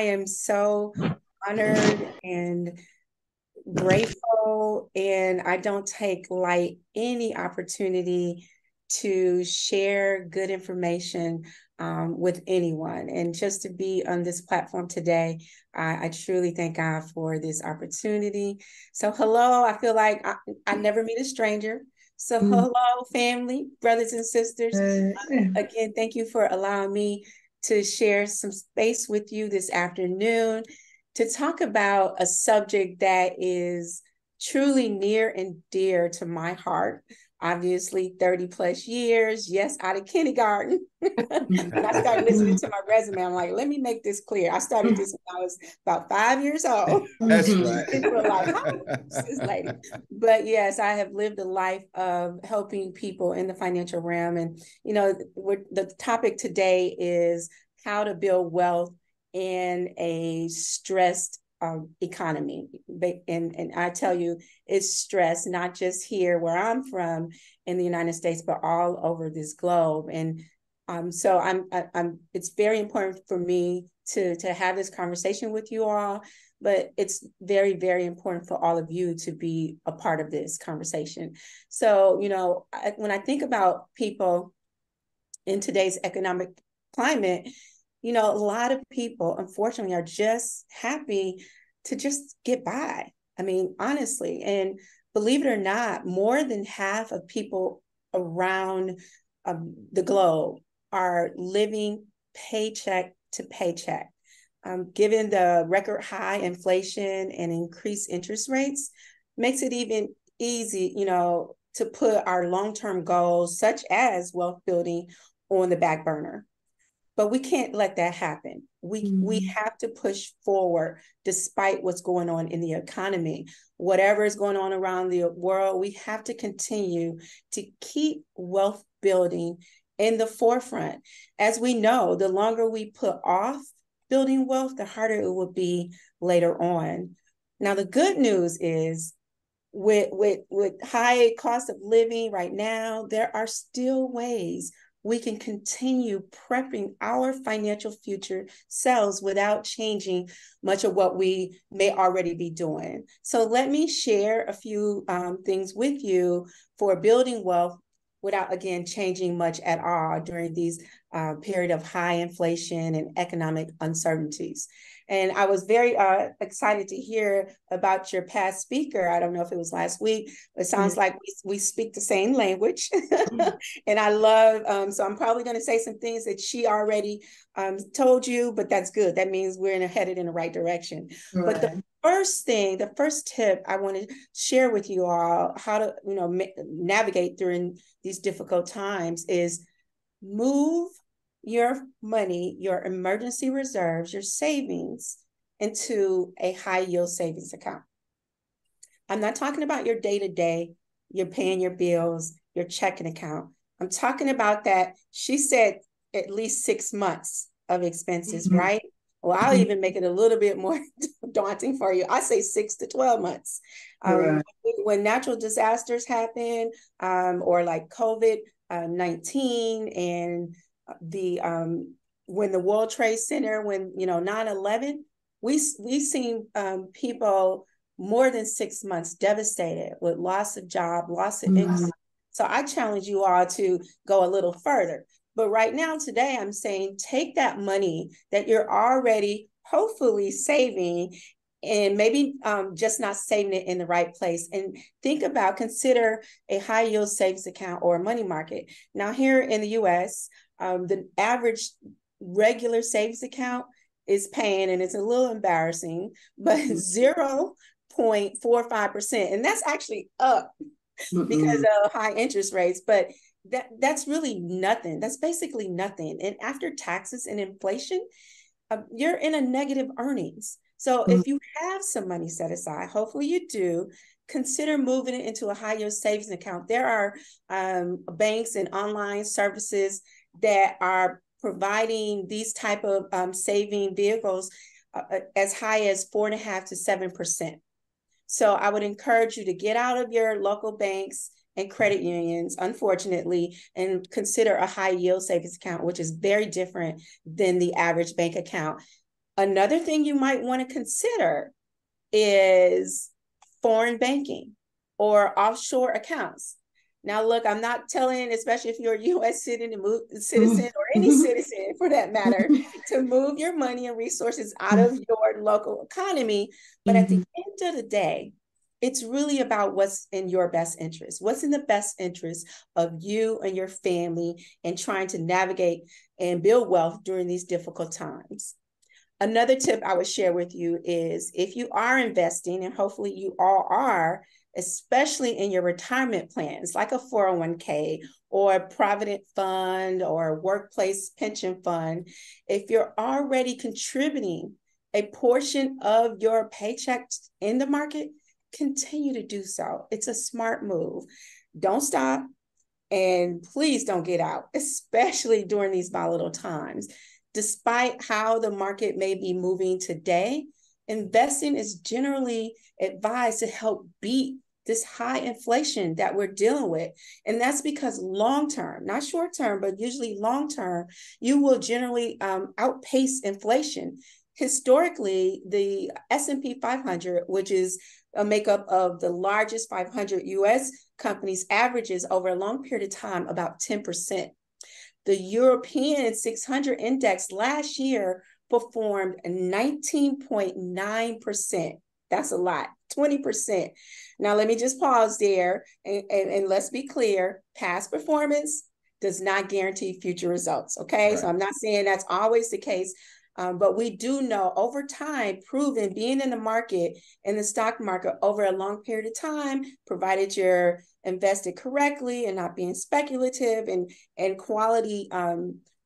am so honored and grateful, and I don't take light any opportunity to share good information with anyone. And just to be on this platform today, I truly thank God for this opportunity. So, hello, I feel like I never meet a stranger. So, hello, family, brothers and sisters. Again, thank you for allowing me to share some space with you this afternoon to talk about a subject that is truly near and dear to my heart. Obviously, 30 plus years, yes, out of kindergarten. When I started listening to my resume, I'm like, let me make this clear. I started this when I was about 5 years old. That's right. People were like, how old is this lady? But yes, I have lived a life of helping people in the financial realm. And, the topic today is how to build wealth in a stressed economy. And I tell you, it's stress, not just here where I'm from in the United States, but all over this globe. And so it's very important for me to have this conversation with you all, but it's very, very important for all of you to be a part of this conversation. So, when I think about people in today's economic climate, a lot of people, unfortunately, are just happy to just get by. I mean, honestly, and believe it or not, more than half of people around the globe are living paycheck to paycheck. Given the record high inflation and increased interest rates, makes it even easy, to put our long-term goals, such as wealth building, on the back burner. But we can't let that happen. We have to push forward despite what's going on in the economy. Whatever is going on around the world, we have to continue to keep wealth building in the forefront. As we know, the longer we put off building wealth, the harder it will be later on. Now, the good news is with high cost of living right now, there are still ways we can continue prepping our financial future selves without changing much of what we may already be doing. So let me share a few things with you for building wealth without, again, changing much at all during these period of high inflation and economic uncertainties. And I was very excited to hear about your past speaker. I don't know if it was last week. It sounds like we speak the same language. And I love, so I'm probably going to say some things that she already told you, but that's good. That means we're headed in the right direction. Right. But the first tip I want to share with you all how to, navigate during these difficult times is move your money, your emergency reserves, your savings into a high yield savings account. I'm not talking about your day-to-day, you're paying your bills, your checking account. I'm talking about that. She said at least 6 months of expenses, right? Well, I'll even make it a little bit more daunting for you. I say 6 to 12 months. Right. When natural disasters happen, or like COVID-19 and when the World Trade Center, when 9/11, we've seen people more than 6 months devastated with loss of job, loss of income. So I challenge you all to go a little further. But right now, today, I'm saying take that money that you're already hopefully saving, and maybe just not saving it in the right place, and consider a high yield savings account or a money market. Now, here in the US, the average regular savings account is paying, and it's a little embarrassing, but 0.45%. And that's actually up because of high interest rates. But that's really nothing. That's basically nothing. And after taxes and inflation, you're in a negative earnings. So if you have some money set aside, hopefully you do, consider moving it into a high yield savings account. There are banks and online services that are providing these type of saving vehicles as high as 4.5% to 7%. So I would encourage you to get out of your local banks and credit unions, unfortunately, and consider a high yield savings account, which is very different than the average bank account. Another thing you might want to consider is foreign banking or offshore accounts. Now, look, I'm not telling, especially if you're a U.S. citizen or any citizen for that matter, to move your money and resources out of your local economy. But at the end of the day, it's really about what's in your best interest. What's in the best interest of you and your family and trying to navigate and build wealth during these difficult times. Another tip I would share with you is if you are investing, and hopefully you all are, especially in your retirement plans, like a 401k or a provident fund or a workplace pension fund, if you're already contributing a portion of your paychecks in the market, continue to do so. It's a smart move. Don't stop, and please don't get out, especially during these volatile times. Despite how the market may be moving today, investing is generally advised to help beat this high inflation that we're dealing with. And that's because long-term, not short-term, but usually long-term, you will generally outpace inflation. Historically, the S&P 500, which is a makeup of the largest 500 US companies, averages over a long period of time about 10%. The European 600 index last year performed 19.9%. That's a lot, 20%. Now, let me just pause there and let's be clear. Past performance does not guarantee future results, okay? Right. So I'm not saying that's always the case, but we do know over time, proven being in the market, in the stock market over a long period of time, provided you're invested correctly and not being speculative and quality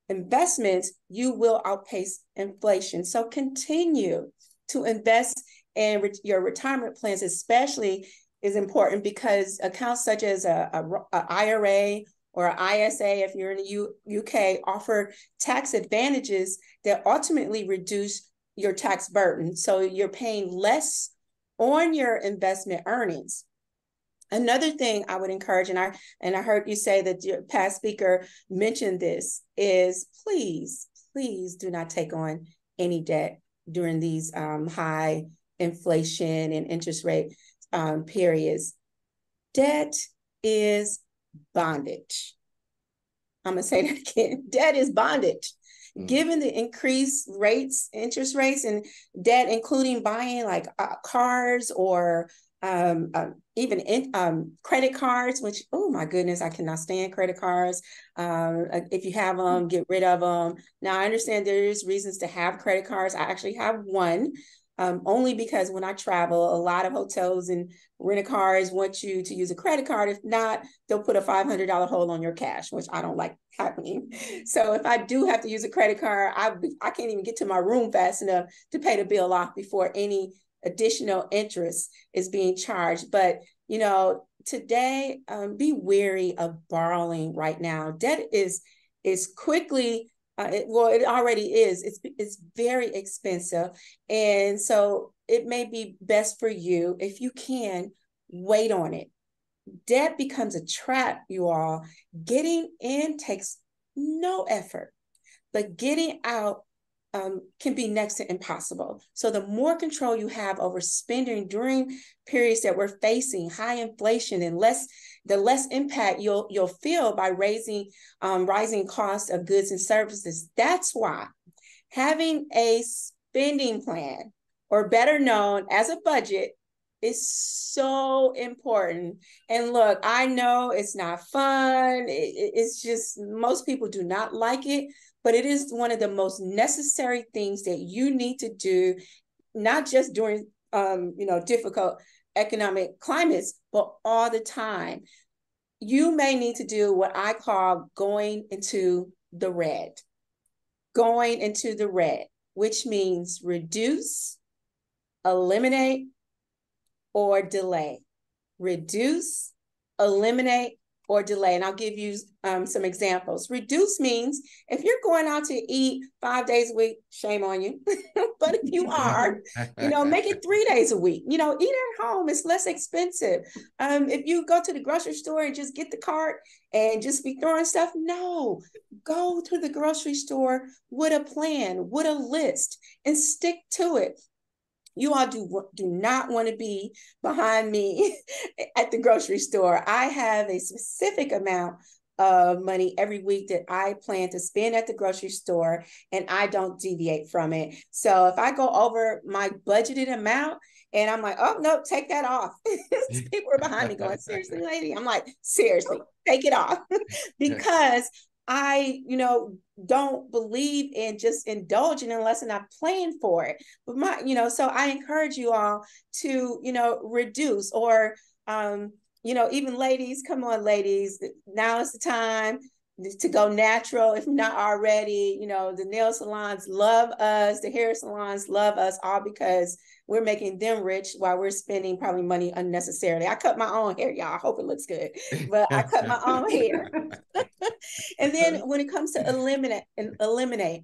investments, you will outpace inflation. So continue to invest in your retirement plans, especially is important because accounts such as a IRA or ISA, if you're in the UK, offer tax advantages that ultimately reduce your tax burden. So you're paying less on your investment earnings. Another thing I would encourage, and I heard you say that your past speaker mentioned this, is please do not take on any debt during these high inflation and interest rate periods. Debt is bondage. I'm going to say that again. Debt is bondage. Given the increased rates, interest rates, and debt, including buying like cars or even credit cards, which, oh my goodness, I cannot stand credit cards. If you have them, get rid of them. Now, I understand there's reasons to have credit cards. I actually have one. Only because when I travel, a lot of hotels and rent-a-cars want you to use a credit card. If not, they'll put a $500 hold on your cash, which I don't like happening. So if I do have to use a credit card, I can't even get to my room fast enough to pay the bill off before any additional interest is being charged. But, you know, today, be wary of borrowing right now. Debt is quickly it already is. It's very expensive. And so it may be best for you, if you can, wait on it. Debt becomes a trap, you all. Getting in takes no effort, but getting out can be next to impossible. So the more control you have over spending during periods that we're facing high inflation, and the less impact you'll feel by rising costs of goods and services. That's why having a spending plan, or better known as a budget, is so important. And look, I know it's not fun. It's just, most people do not like it, but it is one of the most necessary things that you need to do, not just during difficult economic climates, but all the time. You may need to do what I call going into the red. Going into the red, which means reduce, eliminate, or delay. Reduce, eliminate, or delay. And I'll give you some examples. Reduce means if you're going out to eat 5 days a week, shame on you. But if you are, make it 3 days a week. Eat at home. It's less expensive. If you go to the grocery store and just get the cart and just be throwing stuff, no, go to the grocery store with a plan, with a list, and stick to it. You all do not want to be behind me at the grocery store. I have a specific amount of money every week that I plan to spend at the grocery store, and I don't deviate from it. So if I go over my budgeted amount and I'm like, oh, no, take that off. People are behind me going, seriously, lady? I'm like, seriously, take it off. Because I, don't believe in just indulging unless I'm playing for it. But so I encourage you all to, reduce or, even ladies, come on, ladies, now is the time to go natural. If not already, the nail salons love us, the hair salons love us, all because we're making them rich while we're spending probably money unnecessarily. I cut my own hair, y'all. I hope it looks good, but I cut my own hair. And then when it comes to eliminate,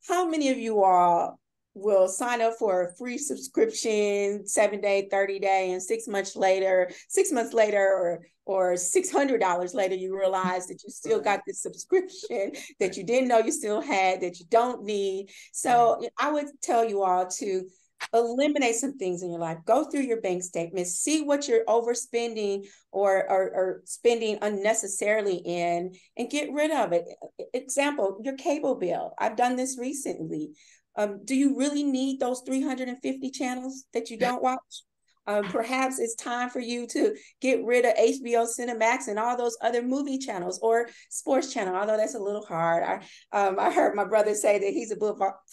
how many of you all will sign up for a free subscription, 7-day, 30-day, and 6 months later, or $600 later, you realize that you still got this subscription that you didn't know you still had, that you don't need. So I would tell you all to eliminate some things in your life. Go through your bank statements, see what you're overspending or spending unnecessarily in, and get rid of it. Example, your cable bill. I've done this recently. Do you really need those 350 channels that you don't watch? Perhaps it's time for you to get rid of HBO Cinemax and all those other movie channels or sports channel, although that's a little hard. I heard my brother say that he's a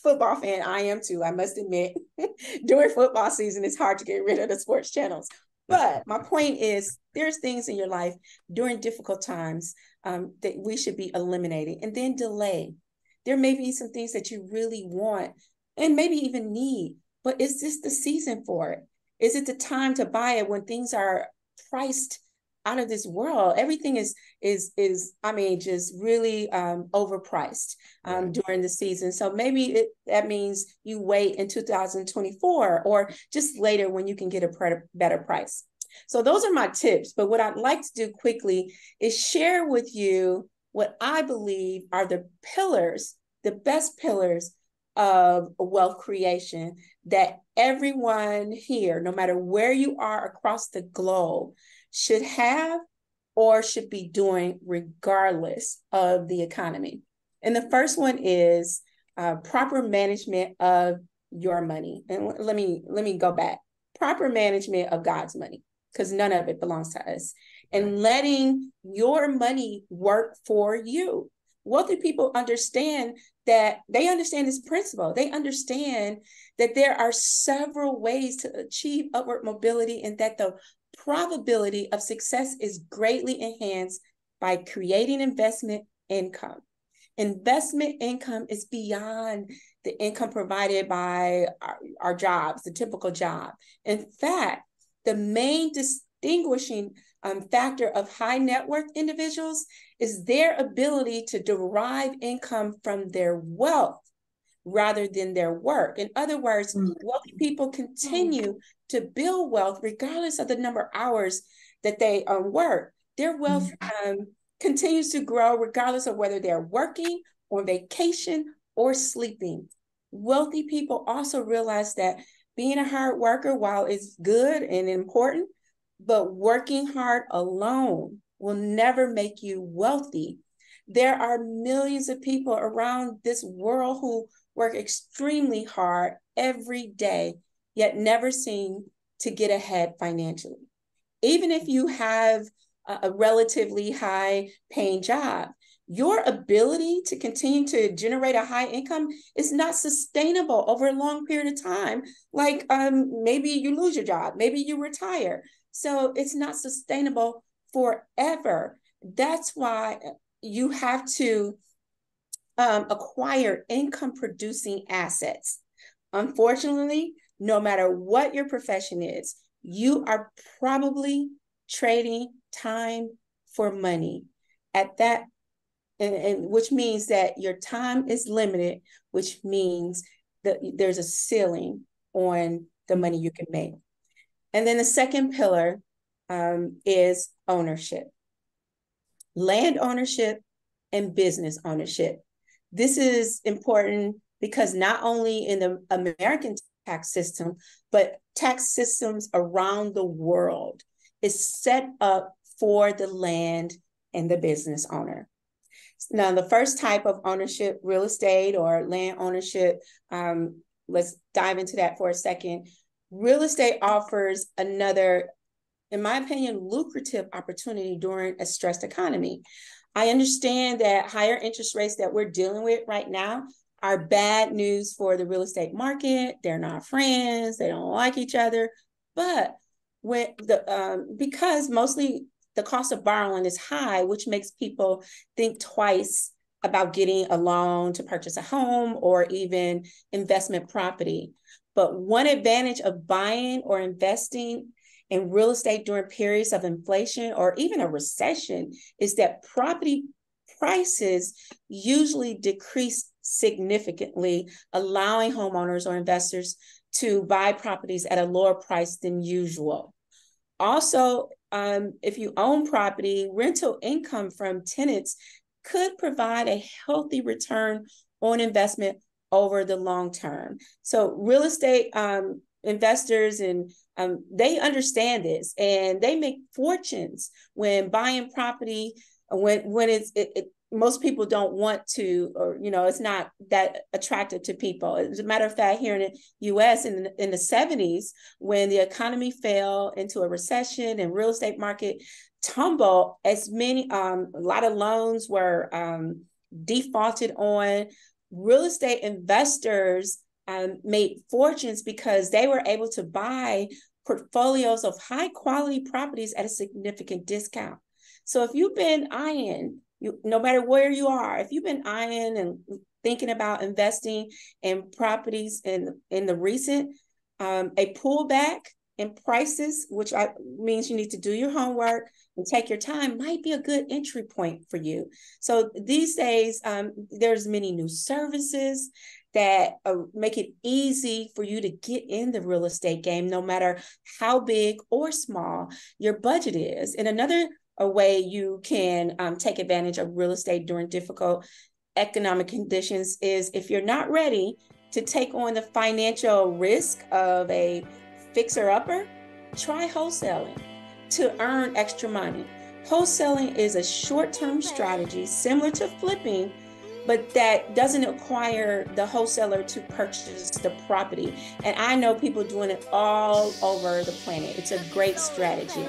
football fan. I am too, I must admit. During football season, it's hard to get rid of the sports channels. But my point is, there's things in your life during difficult times that we should be eliminating. And then delay. There may be some things that you really want and maybe even need, but is this the season for it? Is it the time to buy it when things are priced out of this world? Everything is just really overpriced during the season. So maybe that means you wait in 2024 or just later when you can get a better price. So those are my tips. But what I'd like to do quickly is share with you what I believe are the pillars, the best pillars of wealth creation that everyone here, no matter where you are across the globe, should have or should be doing regardless of the economy. And the first one is proper management of your money. And let me go back. Proper management of God's money, because none of it belongs to us. And letting your money work for you. Wealthy people understand this principle. They understand that there are several ways to achieve upward mobility and that the probability of success is greatly enhanced by creating investment income. Investment income is beyond the income provided by our jobs, the typical job. In fact, the main distinguishing factor of high net worth individuals is their ability to derive income from their wealth rather than their work. In other words, wealthy people continue to build wealth regardless of the number of hours that they work. Their wealth continues to grow regardless of whether they're working, on vacation, or sleeping. Wealthy people also realize that being a hard worker, while it's good and important, but working hard alone will never make you wealthy. There are millions of people around this world who work extremely hard every day, yet never seem to get ahead financially. Even if you have a relatively high paying job, your ability to continue to generate a high income is not sustainable over a long period of time. Like maybe you lose your job, maybe you retire. So it's not sustainable forever. That's why you have to acquire income producing assets. Unfortunately, no matter what your profession is, you are probably trading time for money at that, and which means that your time is limited, which means that there's a ceiling on the money you can make. And then the second pillar is ownership, land ownership and business ownership. This is important because not only in the American tax system, but tax systems around the world is set up for the land and the business owner. Now, the first type of ownership, real estate or land ownership, let's dive into that for a second. Real estate offers another, in my opinion, lucrative opportunity during a stressed economy. I understand that higher interest rates that we're dealing with right now are bad news for the real estate market. They're not friends. They don't like each other. But when because mostly the cost of borrowing is high, which makes people think twice about getting a loan to purchase a home or even investment property. But one advantage of buying or investing in real estate during periods of inflation or even a recession is that property prices usually decrease significantly, allowing homeowners or investors to buy properties at a lower price than usual. Also, if you own property, rental income from tenants could provide a healthy return on investment over the long term. So real estate investors and they understand this, and they make fortunes when buying property when most people don't want to, or it's not that attractive to people. As a matter of fact, here in the U.S. in the 70s, when the economy fell into a recession and real estate market tumbled, a lot of loans were defaulted on. Real estate investors made fortunes because they were able to buy portfolios of high quality properties at a significant discount. So if you've been eyeing, no matter where you are, if you've been eyeing and thinking about investing in properties in the recent, a pullback in prices, which means you need to do your homework and take your time, might be a good entry point for you. So these days, there's many new services that make it easy for you to get in the real estate game, no matter how big or small your budget is. And another way you can take advantage of real estate during difficult economic conditions is if you're not ready to take on the financial risk of a fixer-upper, try wholesaling to earn extra money. Wholesaling is a short-term strategy similar to flipping, but that doesn't require the wholesaler to purchase the property. And I know people doing it all over the planet. It's a great strategy.